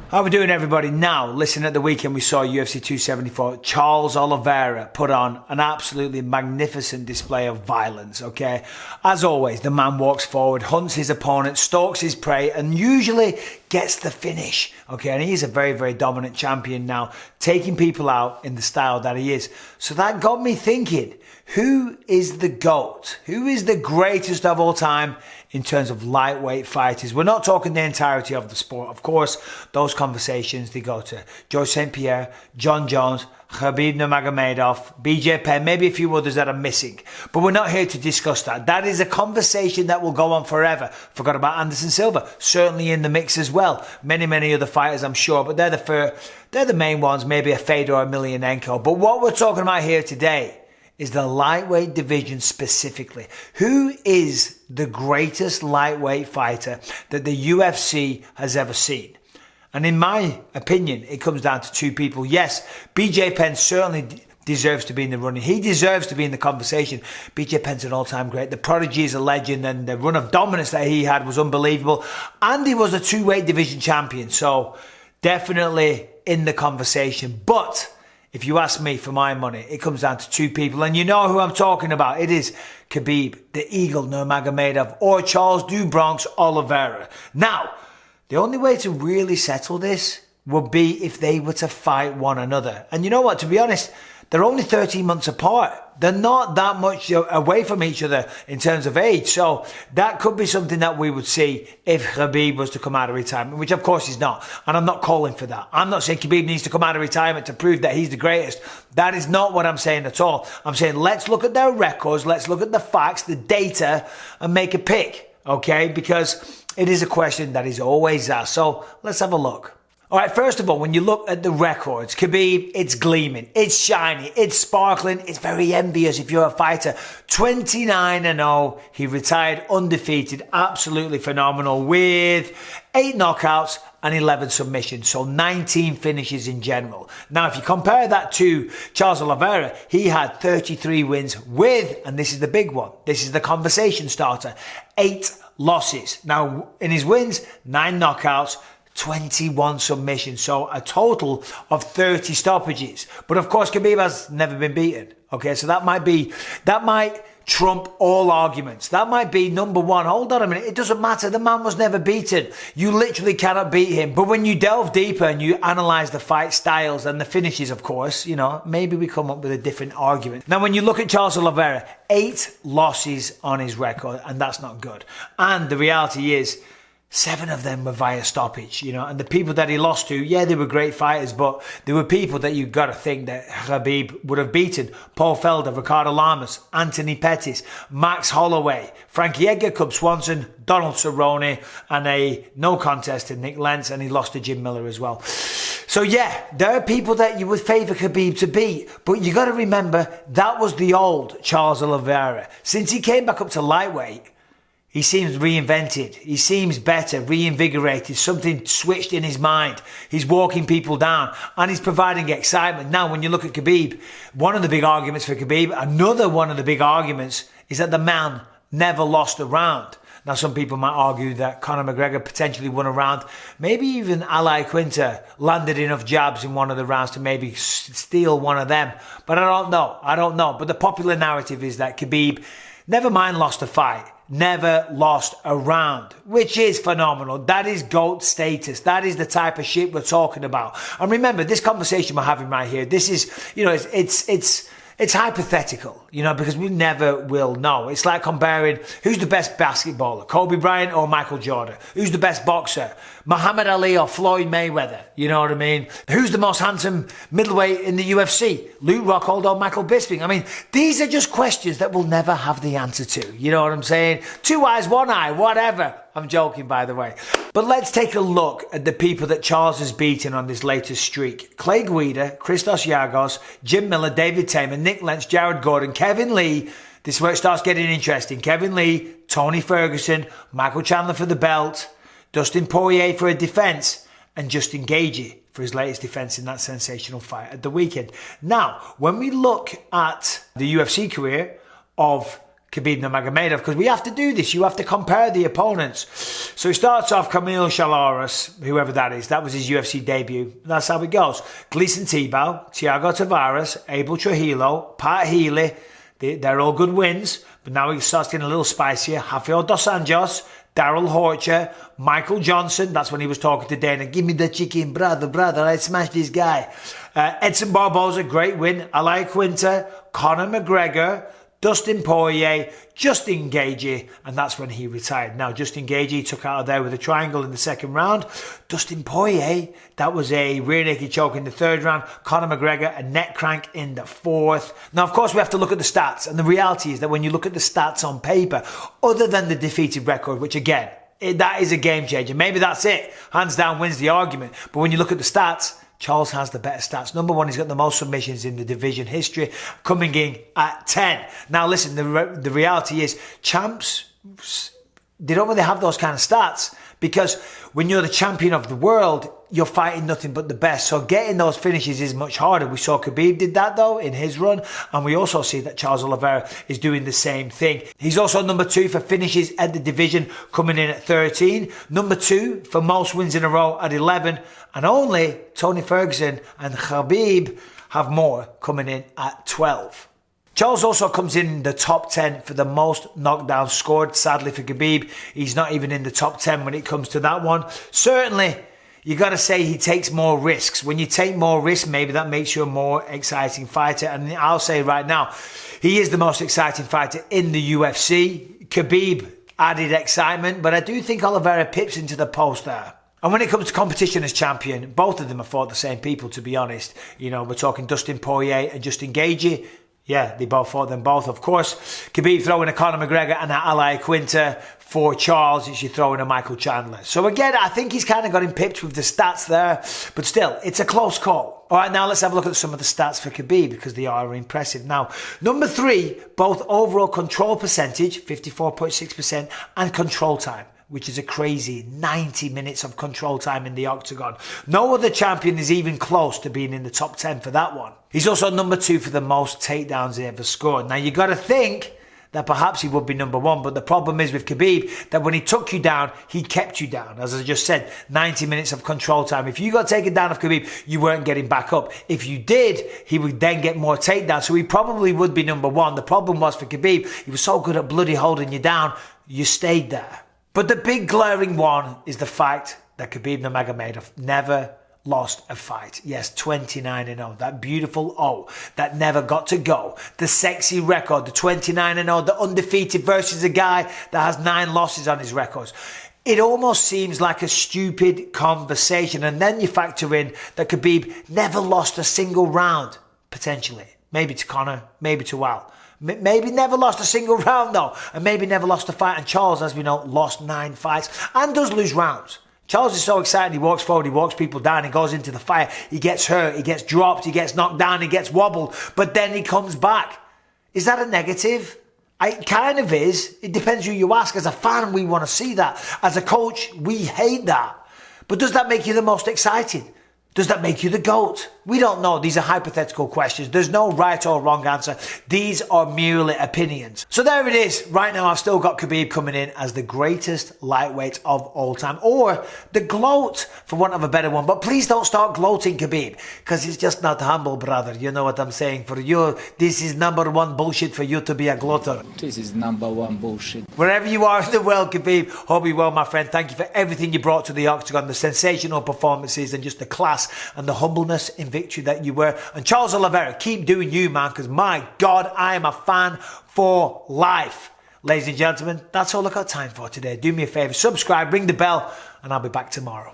How we doing, everybody? Now, listen, at the weekend we saw UFC 274. Charles Oliveira put on an absolutely magnificent display of violence, okay? As always, the man walks forward, hunts his opponent, stalks his prey, and usually gets the finish, okay? And he's a very, very dominant champion now, taking people out in the style that he is. So that got me thinking, who is the GOAT? Who is the greatest of all time in terms of lightweight fighters? We're not talking the entirety of the sport. Of course, those conversations, they go to George St. Pierre, John Jones, Khabib Nurmagomedov, BJ Penn, maybe a few others that are missing. But we're not here to discuss that. That is a conversation that will go on forever. Forgot about Anderson Silva, certainly in the mix as well. Many, many other fighters, I'm sure, but they're the main ones, maybe a Fedor or Emelianenko. But what we're talking about here today is the lightweight division specifically. Who is the greatest lightweight fighter that the UFC has ever seen? And in my opinion, it comes down to two people. Yes, BJ Penn certainly deserves to be in the running. He deserves to be in the conversation. BJ Penn's an all-time great. The Prodigy is a legend, and the run of dominance that he had was unbelievable. And he was a two-weight division champion, so definitely in the conversation. But if you ask me for my money, it comes down to two people. And you know who I'm talking about. It is Khabib, the Eagle Nurmagomedov, or Charles Du Bronx Oliveira. Now, the only way to really settle this would be if they were to fight one another. And you know what? To be honest, they're only 13 months apart. They're not that much away from each other in terms of age. So that could be something that we would see if Khabib was to come out of retirement, which of course he's not. And I'm not calling for that. I'm not saying Khabib needs to come out of retirement to prove that he's the greatest. That is not what I'm saying at all. I'm saying let's look at their records, let's look at the facts, the data, and make a pick, okay? Because it is a question that is always asked. So let's have a look. All right, first of all, when you look at the records, Khabib, it's gleaming, it's shiny, it's sparkling, it's very envious if you're a fighter. 29-0, he retired undefeated, absolutely phenomenal, with 8 knockouts and 11 submissions, so 19 finishes in general. Now, if you compare that to Charles Oliveira, he had 33 wins with, and this is the big one, this is the conversation starter, 8 losses. Now, in his wins, 9 knockouts, 21 submissions, so a total of 30 stoppages. But of course, Khabib has never been beaten. Okay, so that might trump all arguments. That might be number one. Hold on a minute, it doesn't matter. The man was never beaten. You literally cannot beat him. But when you delve deeper and you analyze the fight styles and the finishes, of course, you know, maybe we come up with a different argument. Now, when you look at Charles Oliveira, 8 losses on his record, and that's not good. And the reality is, 7 of them were via stoppage, you know, and the people that he lost to, yeah, they were great fighters, but there were people that you've got to think that Khabib would have beaten. Paul Felder, Ricardo Lamas, Anthony Pettis, Max Holloway, Frankie Edgar, Cub Swanson, Donald Cerrone, and a no contest to Nick Lentz, and he lost to Jim Miller as well. So yeah, there are people that you would favour Khabib to beat, but you got to remember that was the old Charles Oliveira. Since he came back up to lightweight, he seems reinvented. He seems better, reinvigorated. Something switched in his mind. He's walking people down and he's providing excitement. Now, when you look at Khabib, one of the big arguments for Khabib, another one of the big arguments is that the man never lost a round. Now, some people might argue that Conor McGregor potentially won a round. Maybe even Ali Quinta landed enough jabs in one of the rounds to maybe steal one of them. But I don't know. But the popular narrative is that Khabib, never mind lost a fight, never lost a round, which is phenomenal. That is GOAT status. That is the type of shit we're talking about. And remember, this conversation we're having right here, this is, you know, it's hypothetical, you know, because we never will know. It's like comparing who's the best basketballer, Kobe Bryant or Michael Jordan? Who's the best boxer, Muhammad Ali or Floyd Mayweather? You know what I mean? Who's the most handsome middleweight in the UFC, Luke Rockhold or Michael Bisping? I mean, these are just questions that we'll never have the answer to. You know what I'm saying? 2 eyes, 1 eye, whatever. I'm joking, by the way. But let's take a look at the people that Charles has beaten on this latest streak. Clay Guida, Christos Giagos, Jim Miller, David Tamer, Nick Lentz, Jared Gordon, Kevin Lee. This is where it starts getting interesting. Kevin Lee, Tony Ferguson, Michael Chandler for the belt, Dustin Poirier for a defense, and Justin Gaethje for his latest defense in that sensational fight at the weekend. Now, when we look at the UFC career of Khabib Nurmagomedov, because we have to do this. You have to compare the opponents. So he starts off Kamil Charles, whoever that is. That was his UFC debut. That's how it goes. Gleison Tibau, Thiago Tavares, Abel Trujillo, Pat Healy. They're all good wins. But now he starts getting a little spicier. Rafael Dos Anjos, Daryl Horcher, Michael Johnson. That's when he was talking to Dana. Give me the chicken, brother. I smashed this guy. Edson Barboza, great win. Ally Quinter, Conor McGregor, Dustin Poirier, Justin Gaethje, and that's when he retired. Now, Justin Gaethje took out of there with a triangle in the second round. Dustin Poirier, that was a rear naked choke in the third round. Conor McGregor, a neck crank in the fourth. Now, of course, we have to look at the stats, and the reality is that when you look at the stats on paper, other than the defeated record, which again, that is a game changer. Maybe that's it. Hands down wins the argument. But when you look at the stats, Charles has the better stats. Number one, he's got the most submissions in the division history, coming in at 10. Now, listen, the reality is champs, they don't really have those kind of stats because when you're the champion of the world, you're fighting nothing but the best. So getting those finishes is much harder. We saw Khabib did that though in his run, and we also see that Charles Oliveira is doing the same thing. He's also number 2 for finishes at the division, coming in at 13. Number 2 for most wins in a row at 11. And only Tony Ferguson and Khabib have more, coming in at 12. Charles also comes in the top 10 for the most knockdowns scored. Sadly for Khabib, he's not even in the top 10 when it comes to that one. Certainly, you got to say he takes more risks. When you take more risks, maybe that makes you a more exciting fighter. And I'll say right now, he is the most exciting fighter in the UFC. Khabib added excitement, but I do think Oliveira pips into the post there. And when it comes to competition as champion, both of them have fought the same people, to be honest. You know, we're talking Dustin Poirier and Justin Gaethje. Yeah, they both fought them both, of course. Khabib throwing a Conor McGregor and an Ally Quinter. For Charles, it's you throwing a Michael Chandler. So again, I think he's kind of got him pipped with the stats there. But still, it's a close call. All right, now let's have a look at some of the stats for Khabib because they are impressive. Now, number 3, both overall control percentage, 54.6%, and control time, which is a crazy 90 minutes of control time in the Octagon. No other champion is even close to being in the top 10 for that one. He's also number 2 for the most takedowns he ever scored. Now, you got to think that perhaps he would be number 1, but the problem is with Khabib that when he took you down, he kept you down. As I just said, 90 minutes of control time. If you got taken down of Khabib, you weren't getting back up. If you did, he would then get more takedowns, so he probably would be number 1. The problem was for Khabib, he was so good at bloody holding you down, you stayed there. But the big glaring one is the fact that Khabib Nurmagomedov never lost a fight. Yes, 29-0. That beautiful O that never got to go. The sexy record, the 29-0, the undefeated versus a guy that has 9 losses on his records. It almost seems like a stupid conversation. And then you factor in that Khabib never lost a single round, potentially. Maybe to Conor, maybe to Al. Maybe never lost a single round though. And maybe never lost a fight. And Charles, as we know, lost 9 fights and does lose rounds. Charles is so excited, he walks forward, he walks people down, he goes into the fire, he gets hurt, he gets dropped, he gets knocked down, he gets wobbled, but then he comes back. Is that a negative? It kind of is. It depends who you ask. As a fan, we want to see that. As a coach, we hate that. But does that make you the most excited? Does that make you the GOAT? We don't know. These are hypothetical questions. There's no right or wrong answer. These are merely opinions. So there it is. Right now, I've still got Khabib coming in as the greatest lightweight of all time. Or the gloat, for want of a better one. But please don't start gloating, Khabib. Because it's just not humble, brother. You know what I'm saying? For you, this is number 1 bullshit for you to be a gloater. This is number 1 bullshit. Wherever you are in the world, Khabib, hope you well, my friend. Thank you for everything you brought to the Octagon. The sensational performances and just the class and the humbleness in victory that you were. And Charles Oliveira, keep doing you, man, because my God, I am a fan for life. Ladies and gentlemen, that's all I got time for today. Do me a favor, subscribe, ring the bell, and I'll be back tomorrow.